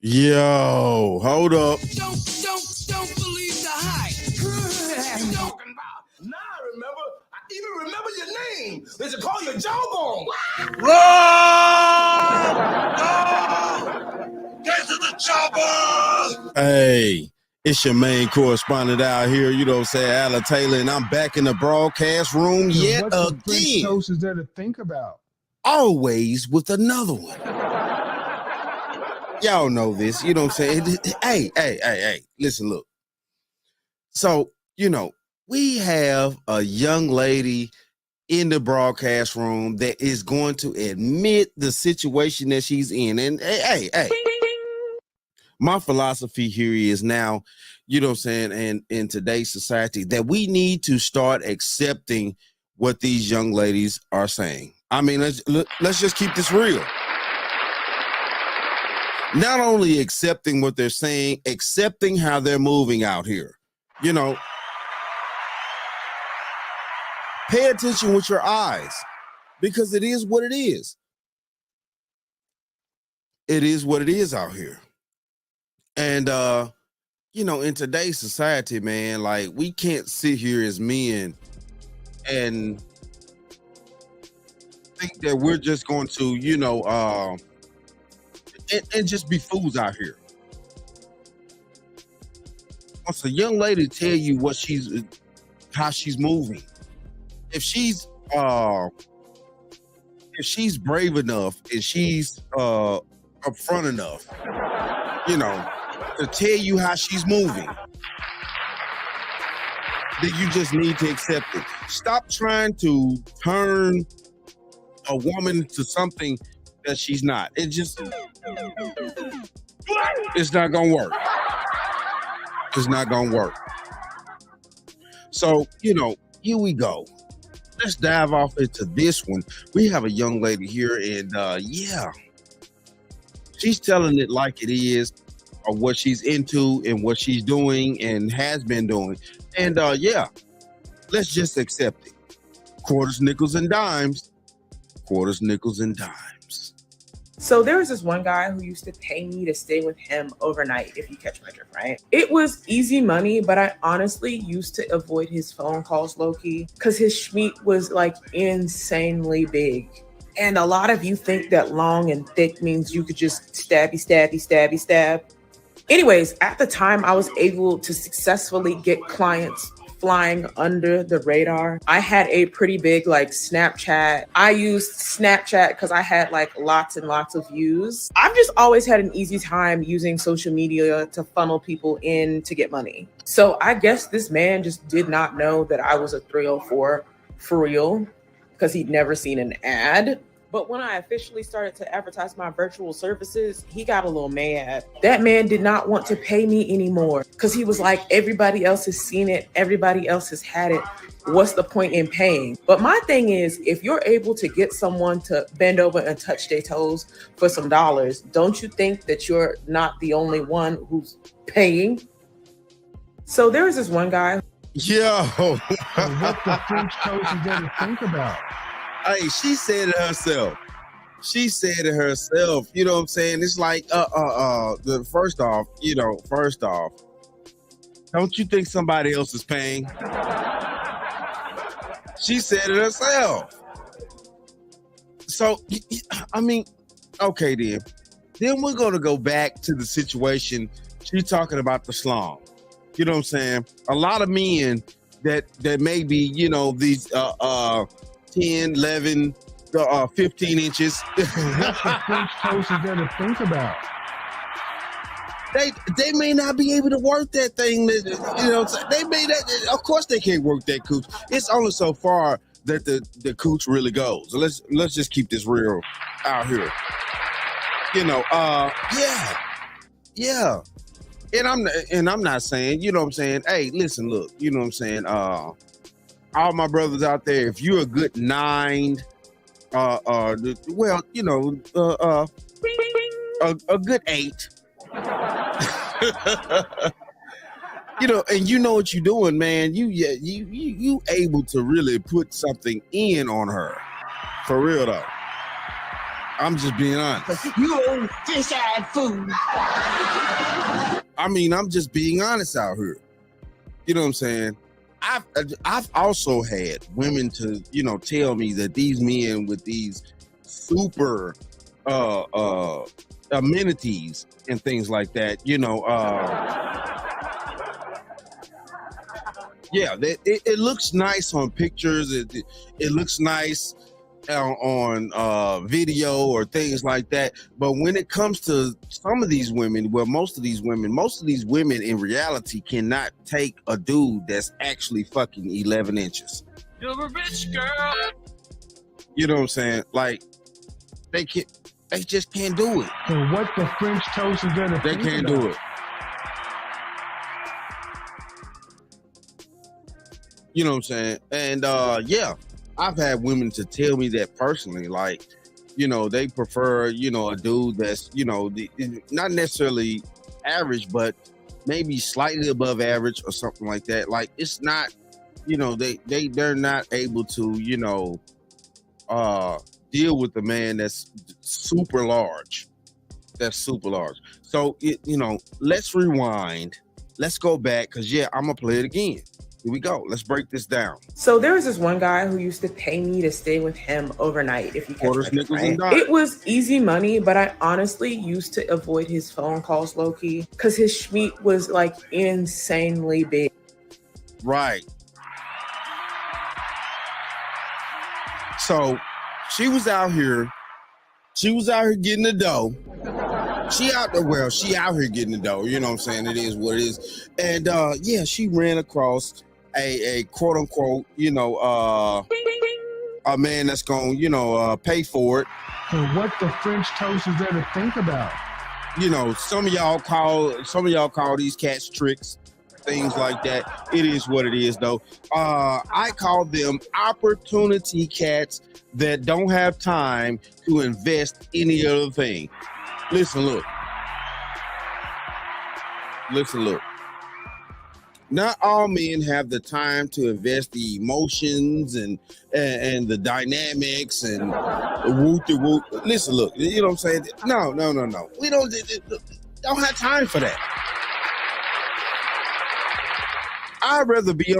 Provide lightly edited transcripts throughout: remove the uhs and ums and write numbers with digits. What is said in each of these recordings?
Yo, hold up. Don't believe the hype. Talking about. Now I remember. I even remember your name. They should call you Jawbone. Run! Get to the chopper! Hey, it's your main correspondent out here, you know what I'm saying, Alan Taylor, and I'm back in the broadcast room yet what the French again. toast is there to think about? Always with another one. Y'all know this, you know what I'm saying? Hey, listen, look. So, you know, we have a young lady in the broadcast room that is going to admit the situation that she's in. And hey, my philosophy here is now, you know what I'm saying, and in today's society, that we need to start accepting what these young ladies are saying. I mean, let's just keep this real. Not only accepting what they're saying, accepting how they're moving out here. You know, pay attention with your eyes, because it is what it is. It is what it is out here. And, you know, in today's society, man, like, we can't sit here as men and think that we're just going to, you know, and just be fools out here. Once a young lady tell you how she's moving, if she's brave enough and she's upfront enough, you know, to tell you how she's moving, then you just need to accept it. Stop trying to turn a woman to something that she's not. It's not gonna work. It's not gonna work. So, you know, here we go. Let's dive off into this one. We have a young lady here, and yeah, she's telling it like it is, or what she's into and what she's doing and has been doing. And yeah, let's just accept it. Quarters, nickels, and dimes. Quarters, nickels, and dimes. So there was this one guy who used to pay me to stay with him overnight, if you catch my drift, right? It was easy money, but I honestly used to avoid his phone calls low-key because his schmeat was like insanely big. And a lot of you think that long and thick means you could just stab. Anyways, at the time, I was able to successfully get clients flying under the radar. I had a pretty big like Snapchat. I used Snapchat because I had like lots and lots of views. I've just always had an easy time using social media to funnel people in to get money. So I guess this man just did not know that I was a 304 for real because he'd never seen an ad. But when I officially started to advertise my virtual services, he got a little mad. That man did not want to pay me anymore because he was like, everybody else has seen it. Everybody else has had it. What's the point in paying? But my thing is, if you're able to get someone to bend over and touch their toes for some dollars, don't you think that you're not the only one who's paying? So there was this one guy. Yo. What the French toast is there to think about? Hey, she said it herself. You know what I'm saying? It's like, first off, don't you think somebody else is paying? She said it herself. So, I mean, okay then. Then we're going to go back to the situation. She's talking about the slum. You know what I'm saying? A lot of men that may be, you know, these 10, 11, 15 inches. What the French toast is there to think about? They may not be able to work that thing. You know, they may not. Of course, they can't work that cooch. It's only so far that the cooch really goes. So let's just keep this real out here. You know, yeah. And I'm not saying, you know what I'm saying. Hey, listen, look, you know what I'm saying. All my brothers out there, if you're a good 9, well, you know, a good 8. You know, and you know what you're doing, man. You able to really put something in on her, for real though. I'm just being honest. You old fish-eyed fool. I mean, I'm just being honest out here. You know what I'm saying? I've also had women to, you know, tell me that these men with these super amenities and things like that, you know, yeah, it looks nice on pictures. It looks nice on video or things like that. But when it comes to some of these women, well, most of these women in reality cannot take a dude that's actually fucking 11 inches. You're a rich girl. You know what I'm saying? Like, they just can't do it. So what the French toast is there to They think can't about? do it. You know what I'm saying? And yeah, I've had women to tell me that personally, like, you know, they prefer, you know, a dude that's, you know, not necessarily average, but maybe slightly above average or something like that. Like, it's not, you know, they're not able to, you know, deal with the man that's super large. That's super large. So, you know, let's rewind. Let's go back, because, yeah, I'm going to play it again. Here we go. Let's break this down. So there was this one guy who used to pay me to stay with him overnight. If you catch Quarters, my drift, nickels, and right? dimes. It was easy money, but I honestly used to avoid his phone calls low key because his schmeat was like insanely big. Right. So she was out here getting the dough. She out here getting the dough. You know what I'm saying? It is what it is. And yeah, she ran across a quote unquote, you know, a man that's gonna, you know, pay for it. So what the French toast is there to think about? You know, some of y'all call these cats tricks, things like that. It is what it is, though. I call them opportunity cats that don't have time to invest any other thing. Listen, look. Not all men have the time to invest the emotions and the dynamics and the whoop. Listen, look. You know what I'm saying? No. We don't have time for that. I'd rather be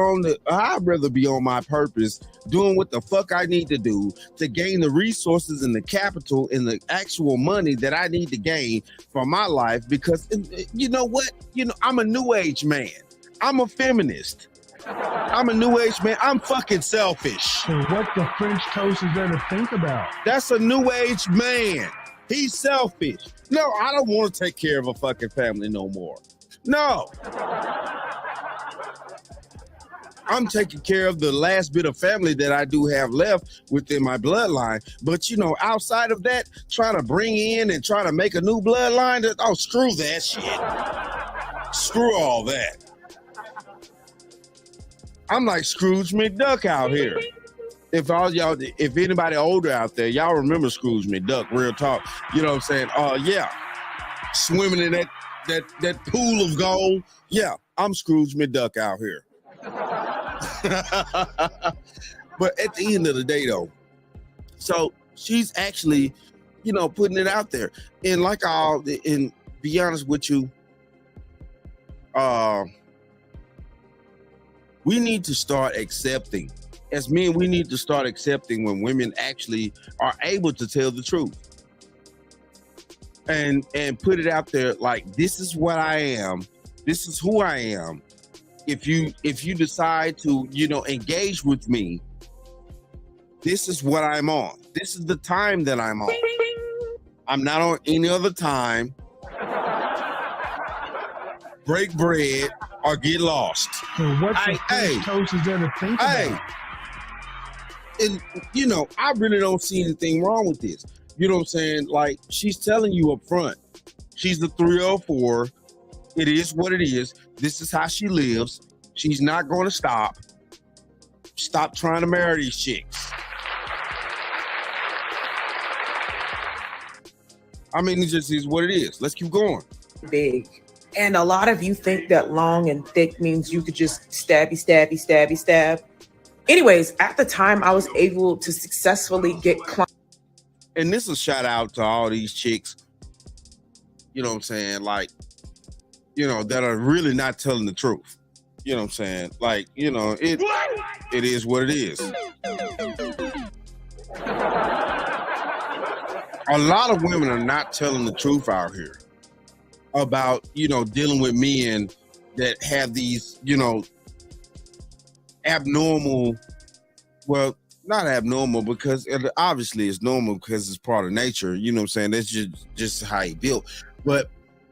on my purpose, doing what the fuck I need to do to gain the resources and the capital and the actual money that I need to gain for my life. Because you know what? You know, I'm a new age man. I'm a feminist. I'm a new age man. I'm fucking selfish. So what the French toast is there to think about? That's a new age man. He's selfish. No, I don't want to take care of a fucking family no more. No. I'm taking care of the last bit of family that I do have left within my bloodline. But, you know, outside of that, trying to bring in and trying to make a new bloodline, oh, screw that shit. Screw all that. I'm like Scrooge McDuck out here. If anybody older out there, y'all remember Scrooge McDuck, real talk. You know what I'm saying? Yeah. Swimming in that pool of gold. Yeah, I'm Scrooge McDuck out here. But at the end of the day, though, so she's actually, you know, putting it out there. And and be honest with you, we need to start accepting. As men, we need to start accepting when women actually are able to tell the truth. And put it out there like, this is what I am. This is who I am. If you decide to, you know, engage with me, this is what I'm on. This is the time that I'm on. I'm not on any other time. Break bread or get lost. So what the French toast is there to think about? And, you know, I really don't see anything wrong with this. You know what I'm saying? Like, she's telling you up front. She's the 304. It is what it is. This is how she lives. She's not going to stop. Stop trying to marry these chicks. I mean, it just is what it is. Let's keep going. Big. And a lot of you think that long and thick means you could just stab. Anyways, at the time, I was able to successfully get clients. and this is a shout out to all these chicks, you know what I'm saying? Like, you know, that are really not telling the truth. You know what I'm saying? Like, you know, it is what it is. A lot of women are not telling the truth out here about, you know, dealing with men that have these, you know, abnormal, well, not abnormal because obviously it's normal because it's part of nature. You know what I'm saying? That's just how he built. But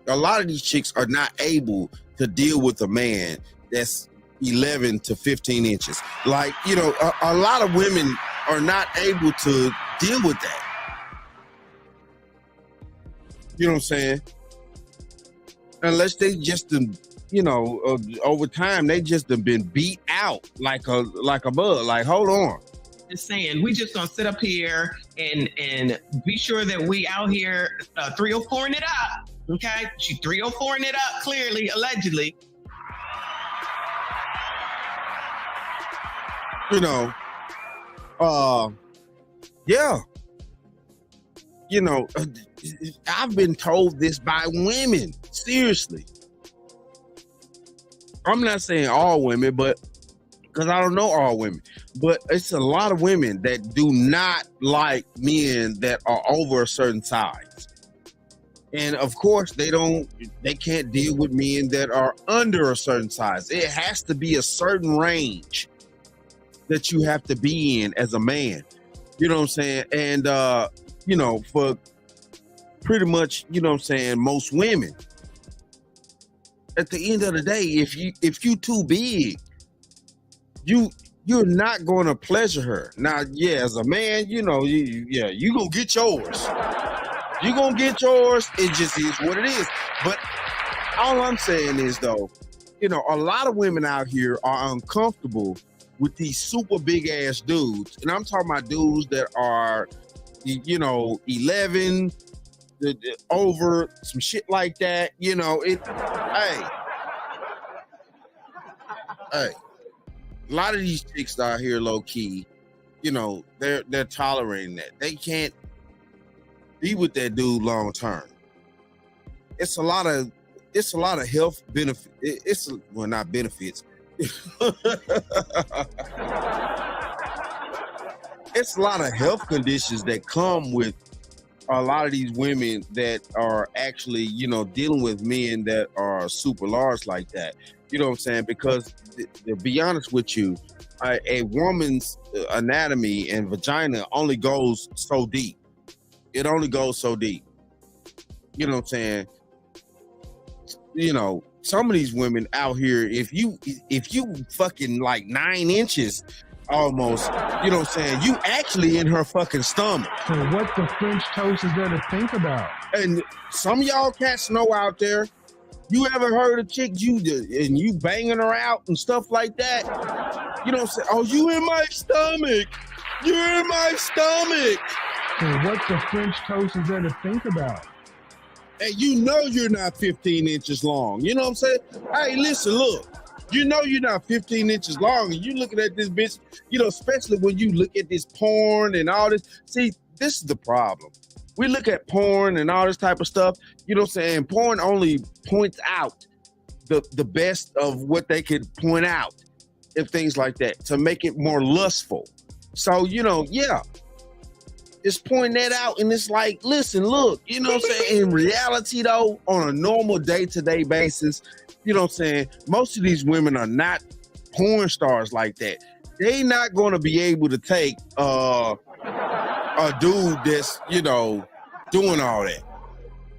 a lot of these chicks are not able to deal with a man that's 11 to 15 inches. Like, you know, a lot of women are not able to deal with that. You know what I'm saying? Unless they just, you know, over time they just have been beat out like a bug. Like, hold on. Just saying, we just gonna sit up here and be sure that we out here 304ing it up. Okay, she 304ing it up clearly, allegedly. You know, yeah. You know, I've been told this by women. Seriously. I'm not saying all women, but because I don't know all women, but it's a lot of women that do not like men that are over a certain size. And of course, they can't deal with men that are under a certain size. It has to be a certain range that you have to be in as a man. You know what I'm saying? And, you know, for pretty much, you know what I'm saying, most women, at the end of the day, if you too big, you're not going to pleasure her. Now, yeah, as a man, you know, you gonna get yours. You gonna get yours. It just is what it is. But all I'm saying is, though, you know, a lot of women out here are uncomfortable with these super big ass dudes, and I'm talking about dudes that are, you know, 11 over some shit like that. You know, hey. A lot of these chicks out here, low key, you know, they're tolerating that. They can't be with that dude long term. It's a lot of health benefit. Well, not benefits. It's a lot of health conditions that come with a lot of these women that are actually, you know, dealing with men that are super large like that. You know what I'm saying? Because to be honest with you, a woman's anatomy and vagina only goes so deep. It only goes so deep. You know what I'm saying? You know, some of these women out here, if you fucking like 9 inches almost, you know what I'm saying, you actually in her fucking stomach. So what the French toast is there to think about? And some of y'all cats know out there, you ever heard of chicks you banging her out and stuff like that? You know what I'm saying? Oh, you in my stomach. You're in my stomach. So what the French toast is there to think about? And you know you're not 15 inches long. You know what I'm saying? Hey, listen, look. You know you're not 15 inches long, and you looking at this bitch, you know, especially when you look at this porn and all this. See, this is the problem. We look at porn and all this type of stuff, you know what I'm saying? Porn only points out the best of what they could point out and things like that to make it more lustful. So, you know, yeah, it's pointing that out, and it's like, listen, look, you know what I'm saying? In reality, though, on a normal day-to-day basis, you know what I'm saying, most of these women are not porn stars like that. They not going to be able to take a dude that's, you know, doing all that.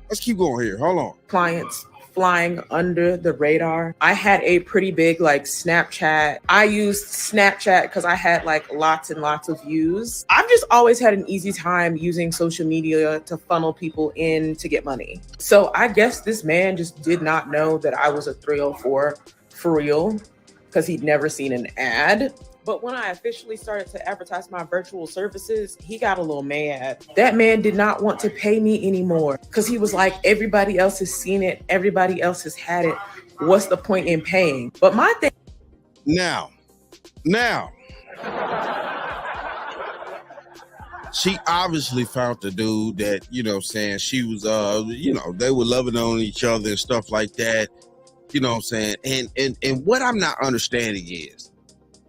Let's keep going here. Hold on. Clients flying under the radar. I had a pretty big like Snapchat. I used Snapchat because I had like lots and lots of views. I've just always had an easy time using social media to funnel people in to get money. So I guess this man just did not know that I was a 304 for real because he'd never seen an ad. But when I officially started to advertise my virtual services, he got a little mad. That man did not want to pay me anymore because he was like, everybody else has seen it. Everybody else has had it. What's the point in paying? But my thing. Now, she obviously found the dude that, you know what I'm saying, she was you know, they were loving on each other and stuff like that. You know what I'm saying? And what I'm not understanding is,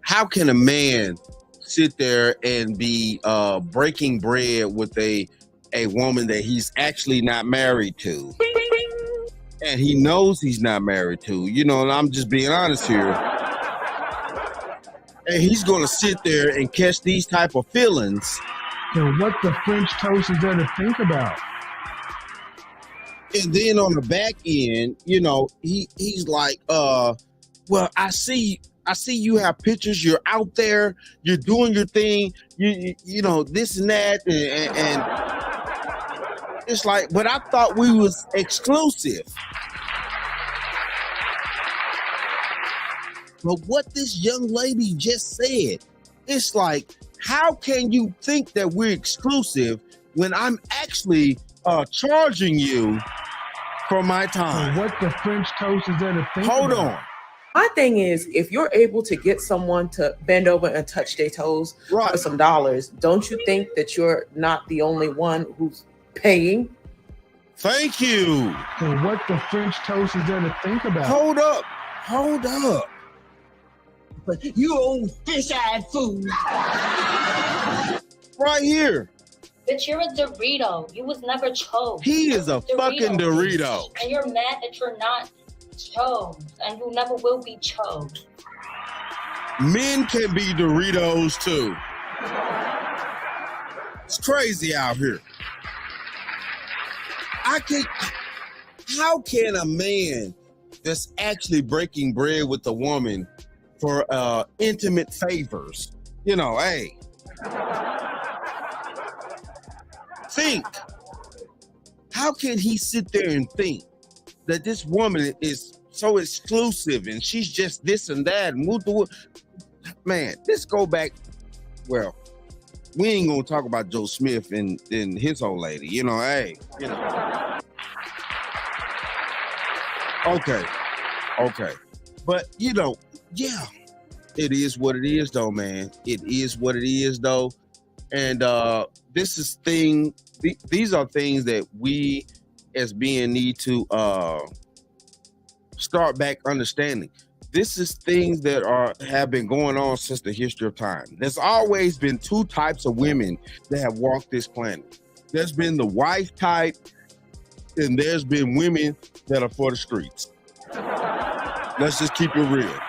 how can a man sit there and be breaking bread with a woman that he's actually not married to, and he knows he's not married to, you know, and I'm just being honest here, and he's gonna sit there and catch these type of feelings. So what the French toast is there to think about? And then on the back end, you know, he's like, well, I see you have pictures, you're out there, you're doing your thing, you know, this and that, and it's like, but I thought we was exclusive. But what this young lady just said, it's like, how can you think that we're exclusive when I'm actually charging you for my time? So what the French toast is there to think Hold about? on. My thing is, if you're able to get someone to bend over and touch their toes Right. for some dollars, don't you think that you're not the only one who's paying? Thank you. So what the French toast is there to think about? Hold up. But you old fish-eyed fool. Right here. But you're a Dorito. You was never chose. He is a fucking Dorito. And you're mad that you're not chose. And you never will be chose. Men can be Doritos too. It's crazy out here. How can a man that's actually breaking bread with a woman for intimate favors, you know, hey, think, how can he sit there and think that this woman is so exclusive and she's just this and that and man, let's go back. Well, we ain't gonna talk about Joe Smith and his old lady, you know, hey, you know. Okay. But you know, yeah, it is what it is though, man. It is what it is though. And these are things that we as being need to start back understanding. This is things that have been going on since the history of time. There's always been two types of women that have walked this planet. There's been the wife type, and there's been women that are for the streets. Let's just keep it real.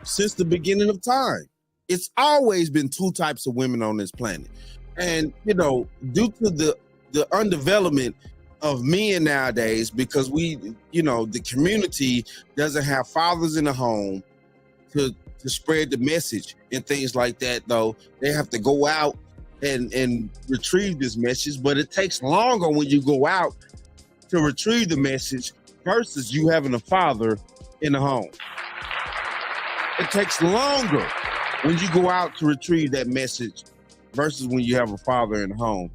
Since the beginning of time, it's always been two types of women on this planet. And, you know, due to the undevelopment of men nowadays, because we, you know, the community doesn't have fathers in the home to spread the message and things like that, though, they have to go out and retrieve this message. But it takes longer when you go out to retrieve the message versus you having a father in the home. It takes longer when you go out to retrieve that message versus when you have a father in the home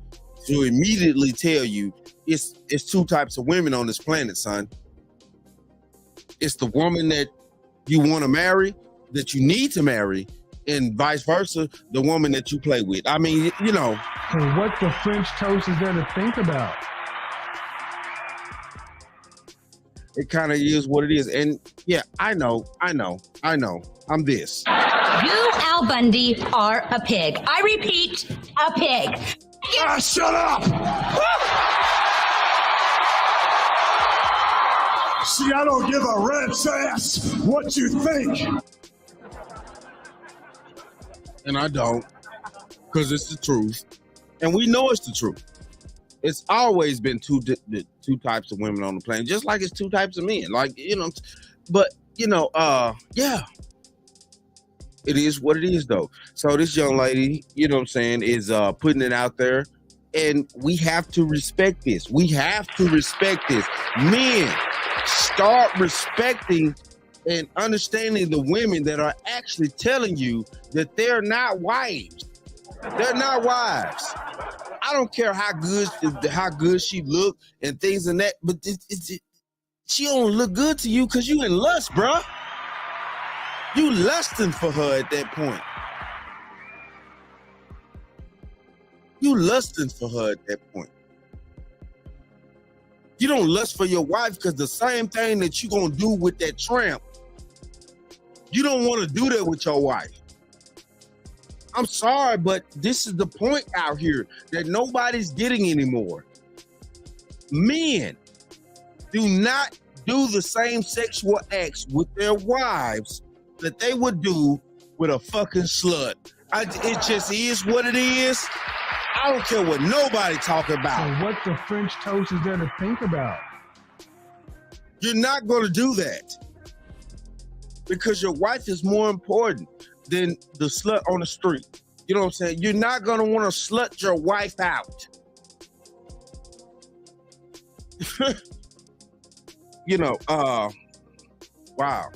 to immediately tell you it's two types of women on this planet, son. It's the woman that you want to marry, that you need to marry, and vice versa, the woman that you play with. I mean, you know. So what the French toast is there to think about? It kind of is what it is. And yeah, I know. I'm this. You, Al Bundy, are a pig. I repeat, a pig. Shut up! See, I don't give a rat's ass what you think. And I don't, because it's the truth. And we know it's the truth. It's always been two types of women on the planet, just like it's two types of men. Like, you know, but, you know, yeah. It is what it is, though. So this young lady, you know what I'm saying, is putting it out there. And we have to respect this. We have to respect this. Men, start respecting and understanding the women that are actually telling you that they're not wives. They're not wives. I don't care how good she look and things and that, but she only look good to you because you in lust, bruh. You lusting for her at that point. You lusting for her at that point. You don't lust for your wife because the same thing that you gonna do with that tramp, you don't want to do that with your wife. I'm sorry, but this is the point out here that nobody's getting anymore. Men do not do the same sexual acts with their wives that they would do with a fucking slut. It just is what it is. I don't care what nobody talking about. So what the French toast is there to think about? You're not going to do that because your wife is more important than the slut on the street. You know what I'm saying? You're not going to want to slut your wife out. You know, wow.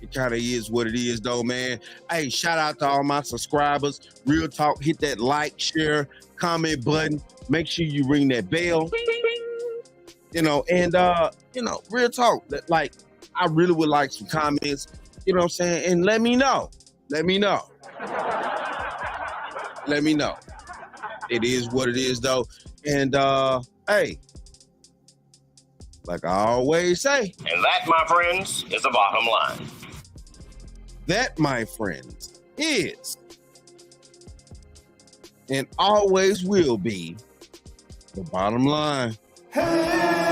It kind of is what it is though, man. Hey, shout out to all my subscribers. Real talk, hit that like, share, comment button. Make sure you ring that bell. You know, and you know, real talk. Like, I really would like some comments, you know what I'm saying? And let me know. Let me know. Let me know. It is what it is though. And hey, like I always say. And that, my friends, is the bottom line. That, my friends, is and always will be the bottom line. Hey!